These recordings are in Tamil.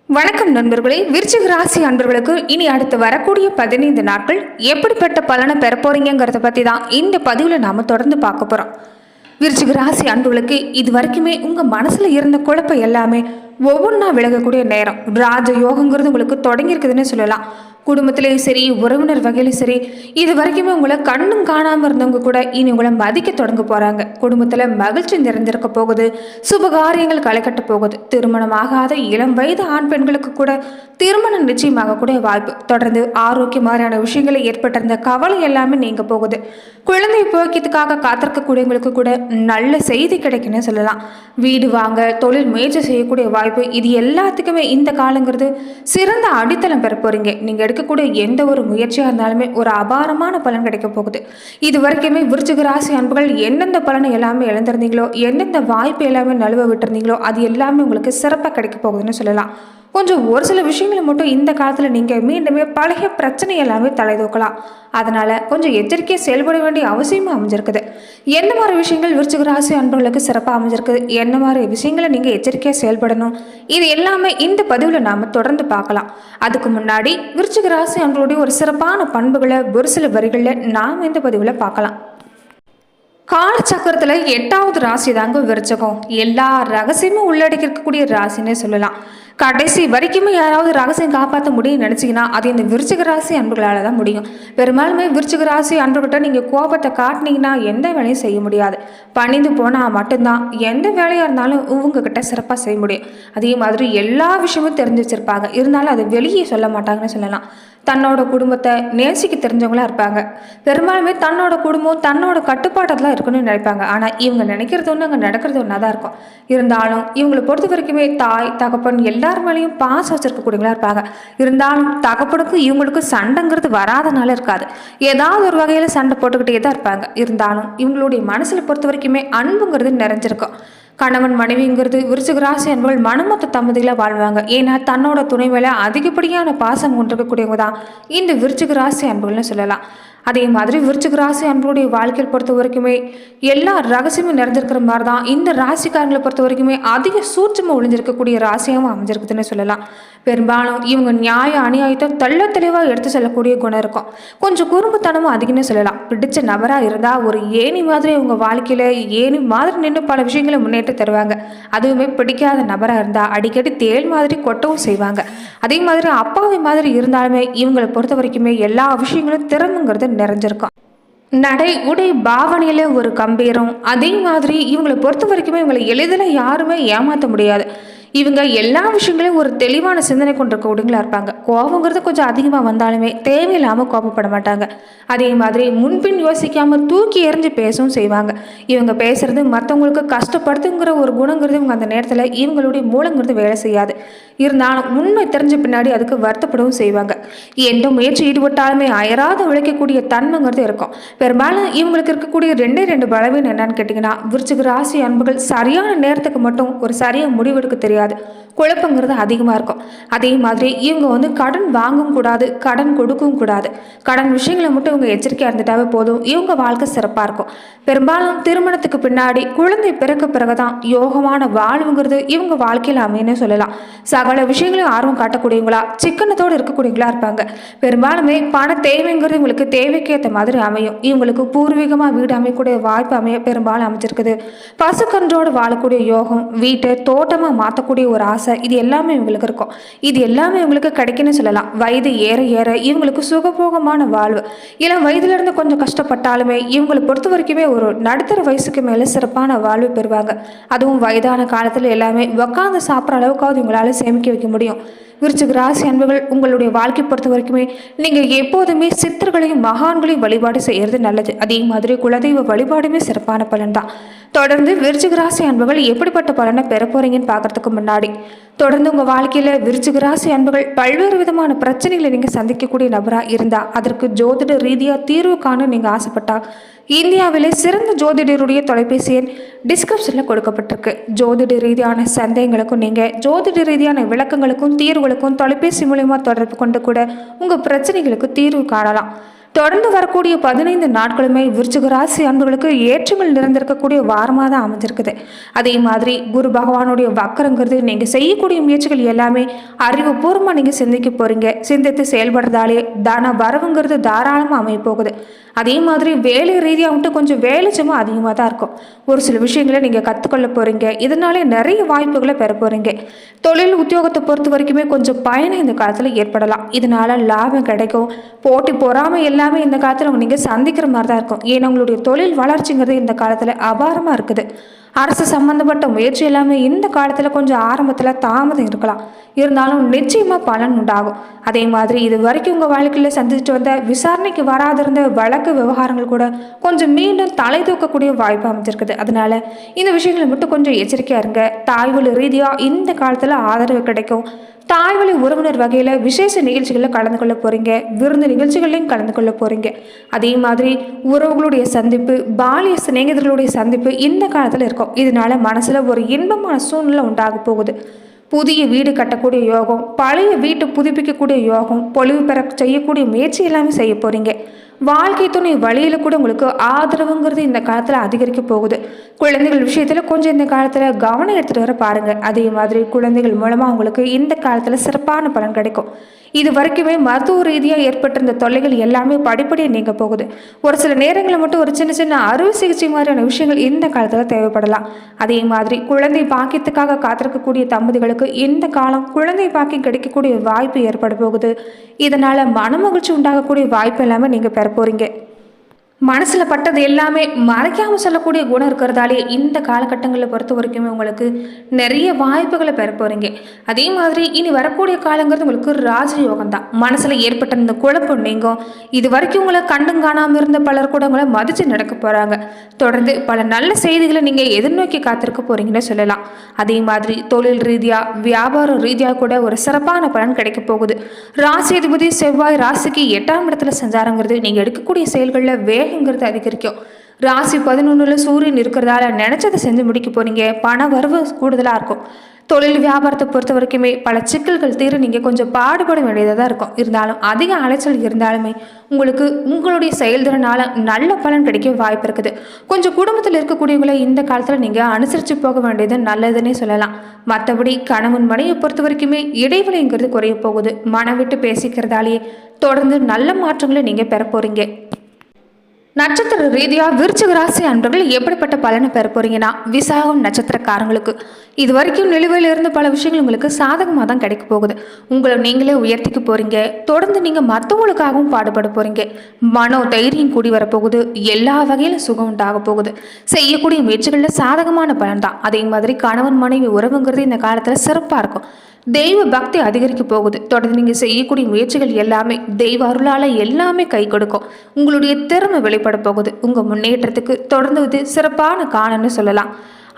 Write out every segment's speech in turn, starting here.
வணக்கம் நண்பர்களே. விருச்சிக ராசி அன்பர்களுக்கு இனி அடுத்து வரக்கூடிய 15 நாட்கள் எப்படிப்பட்ட பலனை பெற போறீங்கிறத பற்றி தான் இந்த பதிவில் நாம் தொடர்ந்து பார்க்க போகிறோம். விருச்சிக ராசி அன்பர்களுக்கு இது வரைக்குமே உங்கள் மனசில் இருந்த குழப்பம் எல்லாமே ஒவ்வொன்றா விலகக்கூடிய நேரம். ராஜ யோகங்கிறது உங்களுக்கு தொடங்கியிருக்குதுன்னு சொல்லலாம். குடும்பத்திலையும் சரி, உறவினர் வகையிலும் சரி, இது வரைக்குமே உங்களை கண்ணும் காணாமல் இருந்தவங்க கூட இனி உங்களை மதிக்க தொடங்க போகிறாங்க. குடும்பத்தில் மகிழ்ச்சி நிறைந்திருக்க போகுது. சுபகாரியங்கள் களை கட்ட போகுது. திருமணம் ஆகாத இளம் வயது ஆண் பெண்களுக்கு கூட திருமணம் நிச்சயமாக கூட வாய்ப்பு. தொடர்ந்து ஆரோக்கியமான விஷயங்களை ஏற்பட்டிருந்த கவலை எல்லாமே நீங்க போகுது. குழந்தை போக்கியத்துக்காக காத்திருக்கக்கூடியவங்களுக்கு கூட நல்ல செய்தி கிடைக்குன்னு சொல்லலாம். வீடு வாங்க, தொழில் முயற்சி செய்யக்கூடிய வாய்ப்பு, இது எல்லாத்துக்குமே இந்த காலங்கிறது சிறந்த அடித்தளம் பெற போறீங்க. நீங்க எடுக்கக்கூடிய எந்த ஒரு முயற்சியாக இருந்தாலுமே ஒரு அபாரமான பலன் கிடைக்க போகுது. இது வரைக்குமே விருச்சிக ராசி அன்புகள் எந்தெந்த பலனை எல்லாமே இழந்திருந்தீங்களோ, எந்தெந்த வாய்ப்பு எல்லாமே நழுவ விட்டுருந்தீங்களோ, அது எல்லாமே உங்களுக்கு சிறப்பாக கிடைக்க போகுதுன்னு சொல்லலாம். கொஞ்சம் ஒரு சில விஷயங்களை மட்டும் இந்த காலத்தில் நீங்கள் மீண்டுமே பழைய பிரச்சனை எல்லாமே தலைதூக்கலாம். அதனால் கொஞ்சம் எச்சரிக்கையாக செயல்பட வேண்டிய அவசியமும் அமைஞ்சிருக்குது. என்ன மாதிரி விஷயங்கள் விருச்சிக ராசி அன்பர்களுக்கு சிறப்பாக அமைஞ்சிருக்குது, என்ன மாதிரி விஷயங்களை நீங்கள் எச்சரிக்கையாக செயல்படணும், இது எல்லாமே இந்த பதிவில் நாம் தொடர்ந்து பார்க்கலாம். அதுக்கு முன்னாடி விருச்சிக ராசி அன்பர்களுடைய ஒரு சிறப்பான பண்புகளை ஒரு சில வரிகளில் நாம் இந்த பதிவில் பார்க்கலாம். காலச்சக்கரத்தில் 8வது ராசி தாங்க விருச்சகம். எல்லா ரகசியமும் உள்ளடக்கி இருக்கக்கூடிய ராசின்னே சொல்லலாம். கடைசி வரைக்குமே யாராவது ரகசியம் காப்பாற்ற முடியும்னு நினச்சிங்கன்னா அது இந்த விருச்சிக ராசி அன்புகளால் தான் முடியும். பெரும்பாலுமே விருச்சிக ராசி அன்புகிட்ட நீங்கள் கோபத்தை காட்டினீங்கன்னா எந்த வேலையும் செய்ய முடியாது. பணிந்து போனால் மட்டும்தான் எந்த வேலையாக இருந்தாலும் உங்ககிட்ட சிறப்பாக செய்ய முடியும். அதே மாதிரி எல்லா விஷயமும் தெரிஞ்சு வச்சுருப்பாங்க, இருந்தாலும் அதை வெளியே சொல்ல மாட்டாங்கன்னு சொல்லலாம். தன்னோட குடும்பத்தை நேசிக்க தெரிஞ்சவங்களாக இருப்பாங்க. பெரும்பாலுமே தன்னோட குடும்பம் தன்னோட கட்டுப்பாட்டில் தான் இருக்கணும்னு நினைப்பாங்க. ஆனால் இவங்க நினைக்கிறது ஒன்று, அங்கே நடக்கிறது ஒன்றா தான் இருக்கும். இருந்தாலும் இவங்களை பொறுத்த வரைக்குமே தாய் தகப்பன் எல்லார் மேலேயும் பாசம் வச்சிருக்கக்கூடியவங்களா இருப்பாங்க. இருந்தாலும் தகப்பனுக்கும் இவங்களுக்கும் சண்டைங்கிறது வராதனால இருக்காது. ஏதாவது ஒரு வகையில் சண்டை போட்டுக்கிட்டே தான் இருப்பாங்க. இருந்தாலும் இவங்களுடைய மனசில் பொறுத்த வரைக்குமே அன்புங்கிறது நிறைஞ்சிருக்கும். கணவன் மனைவிங்கிறது விருச்சிக ராசி அன்புகள் மனமொத்த தம்பதிகளாக வாழ்வாங்க. ஏன்னா தன்னோட துணை மேலே அதிகப்படியான பாசம் கொண்டிருக்கக்கூடியவங்க தான் இந்த விருச்சிக ராசி அன்புகள்னு சொல்லலாம். அதே மாதிரி விருச்சிக ராசி அன்புடைய வாழ்க்கையை பொறுத்த வரைக்குமே எல்லா ரகசியமும் நிறைஞ்சிருக்கிற மாதிரி தான் இந்த ராசிக்காரங்களை பொறுத்த வரைக்குமே அதிக சூட்சமாக ஒளிஞ்சிருக்கக்கூடிய ராசியாகவும் அமைஞ்சிருக்குதுன்னு சொல்லலாம். பெரும்பாலும் இவங்க நியாய அநியாயத்தை தெளிவாக எடுத்து செல்லக்கூடிய குணம் இருக்கும். கொஞ்சம் குறும்புத்தனமும் அதிகம்னு சொல்லலாம். பிடிச்ச நபராக இருந்தால் ஒரு ஏணி மாதிரி அவங்க வாழ்க்கையில் ஏணி மாதிரி நின்று பல விஷயங்களை முன்னேற்ற தருவாங்க. அதுவுமே பிடிக்காத நபராக இருந்தால் அடிக்கடி தேள் மாதிரி கொட்டவும் செய்வாங்க. அதே மாதிரி அப்பாவை மாதிரி இருந்தாலுமே இவங்களை பொறுத்த வரைக்குமே எல்லா விஷயங்களும் திறமைங்கிறது நிறைஞ்சிருக்கும். நடை உடை பாவனையில் ஒரு கம்பீரம். அதே மாதிரி இவங்களை பொறுத்த வரைக்குமே இவங்களை எளிதில் யாருமே ஏமாற்ற முடியாது. இவங்க எல்லா விஷயங்களையும் ஒரு தெளிவான சிந்தனை கொண்டிருக்கக்கூடியவங்களா இருப்பாங்க. கோபங்கிறது கொஞ்சம் அதிகமாக வந்தாலுமே தேவையில்லாமல் கோபப்பட மாட்டாங்க. அதே மாதிரி முன்பின் யோசிக்காமல் தூக்கி எறிஞ்சு பேசவும் செய்வாங்க. இவங்க பேசுறது மற்றவங்களுக்கு கஷ்டப்படுத்துங்கிற ஒரு குணங்கிறது இவங்க அந்த நேரத்தில் இவங்களுடைய மூலங்கிறது வேலை செய்யாது. இருந்தாலும் உண்மை தெரிஞ்ச பின்னாடி அதுக்கு வருத்தப்படவும் செய்வாங்க. எந்த முயற்சி ஈடுபட்டாலுமே அயராத உழைக்கக்கூடிய தன்மைங்கிறது இருக்கும். பெரும்பாலும் இவங்களுக்கு இருக்கக்கூடிய ரெண்டு பலவீனம் என்னன்னு கேட்டிங்கன்னா, விருச்சிக ராசி அன்புகள் சரியான நேரத்துக்கு மட்டும் ஒரு சரியாக முடிவெடுக்க தெரியாது. குழப்பங்கிறது அதிகமாக இருக்கும். அதே மாதிரி இவங்க கடன் வாங்கவும் கூடாது, கடன் கொடுக்கவும் கூடாது. கடன் விஷயங்களை மட்டும் இவங்க எச்சரிக்கையாக இருந்துட்டாவே போதும், இவங்க வாழ்க்கை சிறப்பாக இருக்கும். பெரும்பாலும் திருமணத்துக்கு பின்னாடி குழந்தை பிறக்க பிறகுதான் யோகமான வாழ்வுங்கிறது இவங்க வாழ்க்கையில் அமையன்னு சொல்லலாம். சகல விஷயங்களையும் ஆர்வம் காட்டக்கூடியவங்களா சிக்கனத்தோடு இருக்கக்கூடியவங்களா இருப்பாங்க. பெரும்பாலுமே பண தேவைங்கிறது இவங்களுக்கு தேவைக்கேற்ற மாதிரி அமையும். இவங்களுக்கு பூர்வீகமாக வீடு அமையக்கூடிய வாய்ப்பு அமைய பெரும்பாலும் அமைச்சிருக்குது. பசுக்கன்றோடு வாழக்கூடிய யோகம், வீட்டை தோட்டமாக மாற்றக்கூடிய ஒரு ஆசை, இது எல்லாமே இவங்களுக்கு இருக்கும். இது எல்லாமே இவங்களுக்கு கிடைக்குன்னு சொல்லலாம். வயது ஏற ஏற இவங்களுக்கு சுகபோகமான வாழ்வு. இளம் வயதுல இருந்து கொஞ்சம் கஷ்டப்பட்டாலுமே இவங்களை பொறுத்த வரைக்குமே ஒரு நடுத்தர வயசுக்கு மேலே சிறப்பான வாழ்வு பெறுவாங்க. அதுவும் வயதான காலத்தில் எல்லாமே உட்காந்து சாப்பிட்ற அளவுக்காவது இவங்களால சேமிக்க வைக்க முடியும். விருச்சிக ராசி அன்புகள் உங்களுடைய வாழ்க்கை பொறுத்த வரைக்குமே நீங்கள் எப்போதுமே சித்தர்களையும் மகான்களையும் வழிபாடு செய்கிறது நல்லது. அதே மாதிரி குலதெய்வ வழிபாடுமே சிறப்பான பலன் தான். தொடர்ந்து விருச்சிக ராசி அன்புகள் எப்படிப்பட்ட பலனை பெற போறீங்கன்னு பார்க்கறதுக்கு முன்னாடி தொடர்ந்து உங்கள் வாழ்க்கையில் விருச்சிக ராசி அன்புகள் பல்வேறு விதமான பிரச்சனைகளை நீங்கள் சந்திக்கக்கூடிய நபராக இருந்தால் அதற்கு ஜோதிட ரீதியாக தீர்வு காண நீங்கள் ஆசைப்பட்டா இந்தியாவிலே சிறந்த ஜோதிடருடைய தொலைபேசி எண் டிஸ்கிரிப்ஷனில் கொடுக்கப்பட்டிருக்கு. ஜோதிட ரீதியான சந்தேகங்களுக்கும் நீங்கள் ஜோதிட ரீதியான விளக்கங்களுக்கும் தீர்வுகளுக்கும் தொலைபேசி மூலமாக தொடர்பு கொண்டு கூட உங்கள் பிரச்சனைகளுக்கு தீர்வு காணலாம். தொடர்ந்து வரக்கூடிய 15 நாட்களுமே விருச்சிக ராசி அன்பர்களுக்கு ஏற்றங்கள் நிறைந்திருக்கக்கூடிய வாரமாக தான் அமைஞ்சிருக்குது. அதே மாதிரி குரு பகவானுடைய வக்கரங்கிறது நீங்கள் செய்யக்கூடிய முயற்சிகள் எல்லாமே அறிவுபூர்வமாக நீங்கள் சிந்திக்க போகிறீங்க. சிந்தித்து செயல்படுறதாலே தன வரவுங்கிறது தாராளமாக அமைய போகுது. அதே மாதிரி வேலை ரீதியாக வந்துட்டு கொஞ்சம் வேலை சும்மா அதிகமாக தான் இருக்கும். ஒரு சில விஷயங்களை நீங்கள் கற்றுக்கொள்ள போகிறீங்க. இதனாலே நிறைய வாய்ப்புகளை பெற போகிறீங்க. தொழில் உத்தியோகத்தை பொறுத்த வரைக்குமே கொஞ்சம் பயணம் இந்த காலத்தில் ஏற்படலாம். இதனால லாபம் கிடைக்கும். போட்டி பொறாமல் எல்லாமே இந்த காலத்தில் நீங்கள் சந்திக்கிற மாதிரி தான் இருக்கும். ஏன்னா உங்களுடைய தொழில் வளர்ச்சிங்கிறது இந்த காலத்தில் அபாரமாக இருக்குது. அரசு சம்பந்தப்பட்ட முயற்சி எல்லாமே இந்த காலத்தில் கொஞ்சம் ஆரம்பத்தில் தாமதம் இருக்கலாம். இருந்தாலும் நிச்சயமாக பலன் உண்டாகும். அதே மாதிரி இது வரைக்கும் உங்கள் வாழ்க்கையில் சந்திச்சுட்டு வந்த விசாரணைக்கு வராதிருந்த வழக்கு விவகாரங்கள் கூட கொஞ்சம் மீண்டும் தலை தூக்கக்கூடிய வாய்ப்பு அமைஞ்சிருக்குது. அதனால இந்த விஷயங்களை மட்டும் கொஞ்சம் எச்சரிக்கையாக இருங்க. தாய்வழி ரீதியாக இந்த காலத்தில் ஆதரவு கிடைக்கும். தாய்வழி உறவினர் வகையில் விசேஷ நிகழ்ச்சிகளில் கலந்து கொள்ள போகிறீங்க. விருந்து நிகழ்ச்சிகளையும் கலந்து கொள்ள போகிறீங்க. அதே மாதிரி உறவுகளுடைய சந்திப்பு, பாலிய சிநேகிதர்களுடைய சந்திப்பு இந்த காலத்தில் இருக்கும். இதனால மனசில் ஒரு இன்பமான சூழ்நிலை உண்டாக போகுது. புதிய வீடு கட்டக்கூடிய யோகம், பழைய வீட்டை புதுப்பிக்கக்கூடிய யோகம், பொலிவு பெற செய்யக்கூடிய முயற்சி எல்லாமே செய்ய போகிறீங்க. வாழ்க்கை துணை வழியில் கூட உங்களுக்கு ஆதரவுங்கிறது இந்த காலத்தில் அதிகரிக்க போகுது. குழந்தைகள் விஷயத்தில் கொஞ்சம் இந்த காலத்தில் கவனம் எடுத்துகிட்டு வர பாருங்கள். அதே மாதிரி குழந்தைகள் மூலமாக உங்களுக்கு இந்த காலத்தில் சிறப்பான பலன் கிடைக்கும். இது வரைக்குமே மருத்துவ ரீதியாக ஏற்பட்டிருந்த தொல்லைகள் எல்லாமே படிப்படியாக நீங்க போகுது. ஒரு சில நேரங்களில் மட்டும் ஒரு சின்ன சின்ன அறுவை சிகிச்சை மாதிரியான விஷயங்கள் இந்த காலத்தில் தேவைப்படலாம். அதே மாதிரி குழந்தை பாக்கியத்துக்காக காத்திருக்கக்கூடிய தம்பதிகளுக்கு இந்த காலம் குழந்தை பாக்கியம் கிடைக்கக்கூடிய வாய்ப்பு ஏற்பட போகுது. இதனால் மனமகிழ்ச்சி உண்டாகக்கூடிய வாய்ப்பு எல்லாமே நீங்கள் பெற போகிறீங்க. மனசில் பட்டது எல்லாமே மறைக்காமல் சொல்லக்கூடிய குணம் இருக்கிறதாலே இந்த காலகட்டங்களில் பொறுத்த வரைக்குமே உங்களுக்கு நிறைய வாய்ப்புகளை பெற போகிறீங்க. அதே மாதிரி இனி வரக்கூடிய காலங்கிறது உங்களுக்கு ராஜயோகம் தான். மனசில் ஏற்பட்ட இந்த குழப்பம் நீங்கும். இது வரைக்கும் உங்களை கண்டும் காணாமல் இருந்த பலர் கூட உங்களை மதித்து நடக்க போகிறாங்க. தொடர்ந்து பல நல்ல செய்திகளை நீங்கள் எதிர்நோக்கி காத்திருக்க போகிறீங்கன்னு சொல்லலாம். அதே மாதிரி தொழில் ரீதியாக வியாபார ரீதியாக கூட ஒரு சிறப்பான பலன் கிடைக்க போகுது. ராசி அதிபதி செவ்வாய் ராசிக்கு 8ஆம் இடத்துல செஞ்சாருங்கிறது நீங்கள் எடுக்கக்கூடிய செயல்களில் வேகங்கிறது அதிகரிக்கும். ராசி 11ல் சூரியன் இருக்கிறதால நினைச்சதை செஞ்சு முடிக்க போறீங்க. பண வரவு கூடுதலாக இருக்கும். தொழில் வியாபாரத்தை பொறுத்த வரைக்குமே பல சிக்கல்கள் தீர நீங்கள் கொஞ்சம் பாடுபட வேண்டியதாக தான் இருக்கும். இருந்தாலும் அதிக அலைச்சல் இருந்தாலுமே உங்களுக்கு உங்களுடைய செயல்திறனால் நல்ல பலன் கிடைக்க வாய்ப்பு இருக்குது. கொஞ்சம் குடும்பத்தில் இருக்கக்கூடியவங்களை இந்த காலத்தில் நீங்கள் அனுசரித்து போக வேண்டியது நல்லதுன்னே சொல்லலாம். மற்றபடி கணவன் மனையை பொறுத்த வரைக்குமே இடைவெளிங்கிறது குறைய போகுது. மனம் விட்டு பேசிக்கிறதாலேயே தொடர்ந்து நல்ல மாற்றங்களை நீங்கள் பெற போகிறீங்க. நட்சத்திர ரீதியாக விருச்சிக ராசி அன்பர்கள் எப்படிப்பட்ட பலனை பெற போறீங்கன்னா, விசாகம் நட்சத்திரக்காரங்களுக்கு இது வரைக்கும் நிலுவையில் இருந்து பல விஷயங்கள் உங்களுக்கு சாதகமாக தான் கிடைக்க போகுது. உங்களை நீங்களே உயர்த்திக்க போறீங்க. தொடர்ந்து நீங்கள் மற்றவங்களுக்காகவும் பாடுபட போறீங்க. மனோ தைரியம் கூடி வரப்போகுது. எல்லா வகையிலும் சுகம் உண்டாக போகுது. செய்யக்கூடிய முயற்சிகளில் சாதகமான பலன் தான். அதே மாதிரி கணவன் மனைவி உறவுங்கிறது இந்த காலத்தில் சிறப்பாக இருக்கும். தெய்வ பக்தி அதிகரிக்க போகுது. தொடர்ந்து நீங்கள் செய்யக்கூடிய முயற்சிகள் எல்லாமே தெய்வ அருளால் எல்லாமே கை கொடுக்கும். உங்களுடைய திறமை வெளிப்பட போகுது. உங்கள் முன்னேற்றத்துக்கு தொடர்ந்து இது சிறப்பான காலம்னு சொல்லலாம்.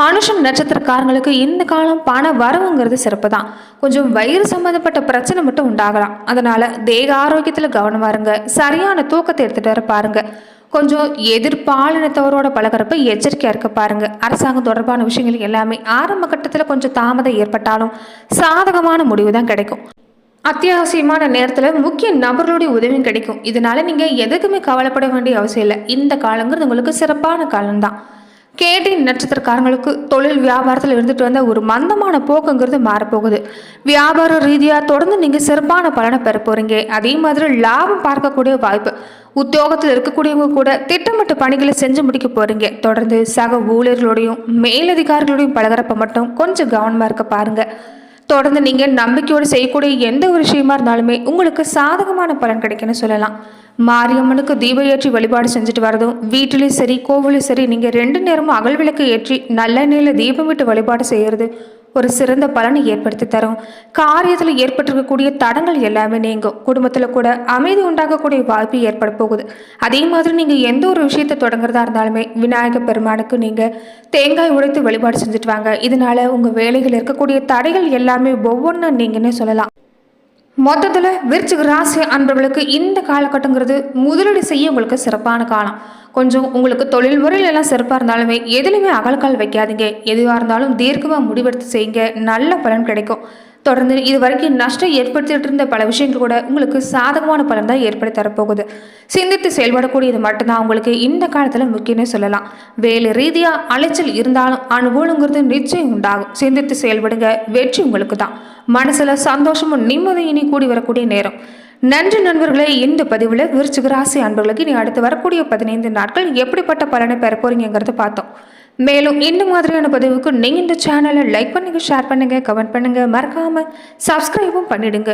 அனுஷம் நட்சத்திரக்காரங்களுக்கு இந்த காலம் பண வரவுங்கிறது சிறப்பு தான். கொஞ்சம் வயிறு சம்பந்தப்பட்ட பிரச்சனை மட்டும் உண்டாகலாம். அதனால தேக ஆரோக்கியத்தில் கவனமா இருங்க. சரியான தூக்கத்தை எடுத்துட்டு வர பாருங்க. கொஞ்சம் எதிர்பாலினத்தவரோட பழகிறப்ப எச்சரிக்கையாக இருக்க பாருங்க. அரசாங்கம் தொடர்பான விஷயங்கள் எல்லாமே ஆரம்ப கட்டத்தில் கொஞ்சம் தாமதம் ஏற்பட்டாலும் சாதகமான முடிவு தான் கிடைக்கும். அத்தியாவசியமான நேரத்தில் முக்கிய நபர்களுடைய உதவியும் கிடைக்கும். இதனால நீங்கள் எதுக்குமே கவலைப்பட வேண்டிய அவசியம் இல்லை. இந்த காலங்கிறது உங்களுக்கு சிறப்பான காலம்தான். கேட்டி நட்சத்திரக்காரங்களுக்கு தொழில் வியாபாரத்தில் இருந்துட்டு வந்த ஒரு மந்தமான போக்குங்கிறது மாறப்போகுது. வியாபார ரீதியாக தொடர்ந்து நீங்கள் சிறப்பான பலனை பெற போகிறீங்க. அதே மாதிரி லாபம் பார்க்கக்கூடிய வாய்ப்பு. உத்தியோகத்தில் இருக்கக்கூடியவங்க கூட திட்டமிட்ட பணிகளை செஞ்சு முடிக்க போகிறீங்க. தொடர்ந்து சக ஊழியர்களோடையும் மேலதிகாரிகளோடையும் பழகிறப்ப மட்டும் கொஞ்சம் கவனமாக இருக்க பாருங்கள். தொடர்ந்து நீங்கள் நம்பிக்கையோடு செய்யக்கூடிய எந்த ஒரு விஷயமா இருந்தாலுமே உங்களுக்கு சாதகமான பலன் கிடைக்குன்னு சொல்லலாம். மாரியம்மனுக்கு தீப ஏற்றி வழிபாடு செஞ்சுட்டு வரதும் வீட்டிலையும் சரி கோவிலையும் சரி நீங்கள் 2 நேரமும் அகல் விளக்கு ஏற்றி நல்லெண்ணெயில் தீபம் விட்டு வழிபாடு செய்கிறது ஒரு சிறந்த பலனை ஏற்படுத்தி தரும். காரியத்தில் ஏற்பட்டிருக்கக்கூடிய தடங்கள் எல்லாமே நீங்கும். குடும்பத்தில் கூட அமைதி உண்டாகக்கூடிய வாய்ப்பு ஏற்பட போகுது. அதே மாதிரி நீங்கள் எந்த ஒரு விஷயத்தை தொடங்குறதா இருந்தாலுமே விநாயகர் பெருமானுக்கு நீங்கள் தேங்காய் உடைத்து வழிபாடு செஞ்சுட்டு வாங்க. இதனால உங்கள் வேலைகள் இருக்கக்கூடிய தடைகள் எல்லாமே ஒவ்வொன்றும் நீங்கன்னே சொல்லலாம். மொத்தத்தில் விருச்சிக ராசி அன்பர்களுக்கு இந்த காலகட்டங்கிறது முதலீடு செய்ய உங்களுக்கு சிறப்பான காலம். கொஞ்சம் உங்களுக்கு தொழில் முறையில் எல்லாம் சிறப்பாக இருந்தாலுமே எதுலையுமே அகலக்கால் வைக்காதீங்க. எதுவாக இருந்தாலும் தீர்க்கமாக முடிவெடுத்து செய்யுங்க. நல்ல பலன் கிடைக்கும். தொடர்ந்து இது வரைக்கும் நஷ்டம் ஏற்படுத்திட்டு இருந்த பல விஷயங்கள் கூட உங்களுக்கு சாதகமான பலன் தான் ஏற்படுத்தி தரப்போகுது. சிந்தித்து செயல்படக்கூடியது மட்டும்தான் உங்களுக்கு இந்த காலத்தில் முக்கியம்னு சொல்லலாம். வேலை ரீதியாக அலைச்சல் இருந்தாலும் அனுகூலங்கிறது நிச்சயம் உண்டாகும். சிந்தித்து செயல்படுங்க, வெற்றி உங்களுக்கு தான். மனசில் சந்தோஷமும் நிம்மதியும் இனி கூடி வரக்கூடிய நேரம். நன்றி நண்பர்களே. இந்த பதிவில் விருச்சிக ராசி அன்பர்களுக்கு இனி அடுத்து வரக்கூடிய 15 நாட்கள் எப்படிப்பட்ட பலனை பெற போறீங்கிறத பார்த்தோம். மேலும் இந்த மாதிரியான பதிவுக்கு நீங்கள் இந்த சேனலை லைக் பண்ணுங்க, ஷேர் பண்ணுங்க, கமெண்ட் பண்ணுங்க, மறக்காம சப்ஸ்கிரைபும் பண்ணிடுங்க.